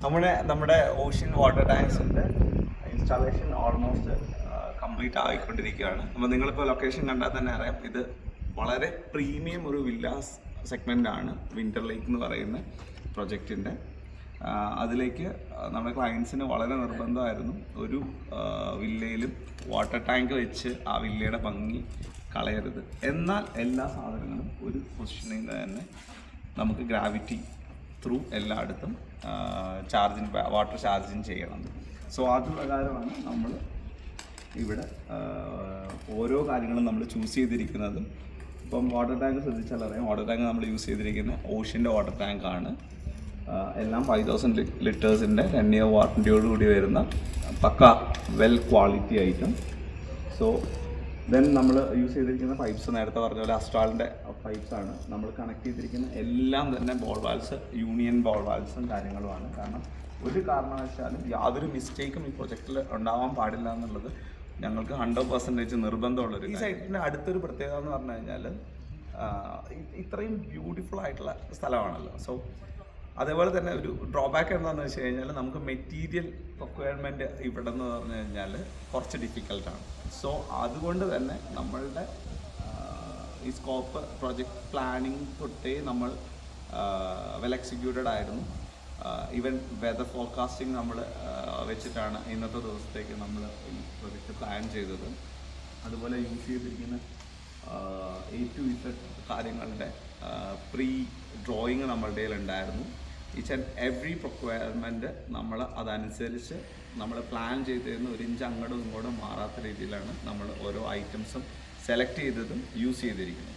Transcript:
നമ്മുടെ ocean water ടാങ്ക്സിൻ്റെ installation almost complete ആയിക്കൊണ്ടിരിക്കുകയാണ്. അപ്പോൾ നിങ്ങളിപ്പോൾ ലൊക്കേഷൻ കണ്ടാൽ തന്നെ അറിയാം, ഇത് വളരെ പ്രീമിയം ഒരു വില്ലാസ് സെഗ്മെൻ്റാണ് വിൻ്റർ ലേക്ക് എന്ന് പറയുന്ന പ്രൊജക്റ്റിൻ്റെ. അതിലേക്ക് നമ്മുടെ ക്ലയൻസിന് വളരെ നിർബന്ധമായിരുന്നു ഒരു വില്ലയിലും വാട്ടർ ടാങ്ക് വെച്ച് ആ വില്ലയുടെ ഭംഗി കളയരുത്. എന്നാൽ എല്ലാ സാധനങ്ങളും ഒരു പൊസിഷനിൽ തന്നെ നമുക്ക് ഗ്രാവിറ്റി ത്രൂ എല്ലായിടത്തും വാട്ടർ ചാർജിങ് ചെയ്യണം. സോ അത് പ്രകാരമാണ് നമ്മൾ ഇവിടെ ഓരോ കാര്യങ്ങളും നമ്മൾ ചൂസ് ചെയ്തിരിക്കുന്നതും. ഇപ്പം വാട്ടർ ടാങ്ക് ശ്രദ്ധിച്ചാൽ അറിയാം, വാട്ടർ ടാങ്ക് നമ്മൾ യൂസ് ചെയ്തിരിക്കുന്ന ഓഷ്യൻ്റെ വാട്ടർ ടാങ്കാണ്. എല്ലാം 5000 ലിറ്റേഴ്സിൻ്റെ 10 ഇയർ വാറൻറ്റിയോടുകൂടി വരുന്ന പക്ക well quality item. So then നമ്മൾ യൂസ് ചെയ്തിരിക്കുന്ന പൈപ്പ്സ് നേരത്തെ പറഞ്ഞ പോലെ അസ്ട്രാളിൻ്റെ പൈപ്പ്സാണ്. നമ്മൾ കണക്ട് ചെയ്തിരിക്കുന്ന എല്ലാം തന്നെ ബോൾ വാൽസ്, യൂണിയൻ ബോൾ വാൽസും കാര്യങ്ങളുമാണ്. കാരണം ഒരു കാരണവശാലും യാതൊരു മിസ്റ്റേക്കും ഈ പ്രൊജക്റ്റിൽ ഉണ്ടാവാൻ പാടില്ല എന്നുള്ളത് ഞങ്ങൾക്ക് 100% നിർബന്ധമുള്ളൊരു. ഈ സൈറ്റിൻ്റെ അടുത്തൊരു പ്രത്യേകത എന്ന് പറഞ്ഞു കഴിഞ്ഞാൽ ഇത്രയും ബ്യൂട്ടിഫുൾ ആയിട്ടുള്ള സ്ഥലമാണല്ലോ. സോ അതേപോലെ തന്നെ ഒരു ഡ്രോബാക്ക് എന്താണെന്ന് വെച്ച് കഴിഞ്ഞാൽ നമുക്ക് മെറ്റീരിയൽ പ്രൊക്വയർമെൻറ്റ് ഇവിടെ എന്ന് പറഞ്ഞു കഴിഞ്ഞാൽ കുറച്ച് ഡിഫിക്കൽട്ടാണ്. സോ അതുകൊണ്ട് തന്നെ നമ്മളുടെ ഈ സ്കോപ്പ് പ്രൊജക്റ്റ് പ്ലാനിങ് തൊട്ടേ നമ്മൾ വെൽ എക്സിക്യൂട്ടഡ് ആയിരുന്നു. ഈവൻ വെതർ ഫോർകാസ്റ്റിംഗ് നമ്മൾ വെച്ചിട്ടാണ് ഇന്നത്തെ ദിവസത്തേക്ക് നമ്മൾ ഈ പ്രൊജക്റ്റ് പ്ലാൻ ചെയ്തത്. അതുപോലെ യൂസ് ചെയ്തിരിക്കുന്ന A to Z കാര്യങ്ങളുടെ പ്രീ ഡ്രോയിങ് നമ്മളുടെ കയ്യിലുണ്ടായിരുന്നു. ഈച്ച് ആൻഡ് എവറി പ്രൊക്വയർമെൻറ്റ് നമ്മൾ അതനുസരിച്ച് നമ്മൾ പ്ലാൻ ചെയ്തിരുന്ന 1 ഇഞ്ച് അങ്ങോട്ടും ഇങ്ങോട്ടും മാറാത്ത രീതിയിലാണ് നമ്മൾ ഓരോ ഐറ്റംസും സെലക്ട് ചെയ്തതും യൂസ് ചെയ്തിരിക്കുന്നത്.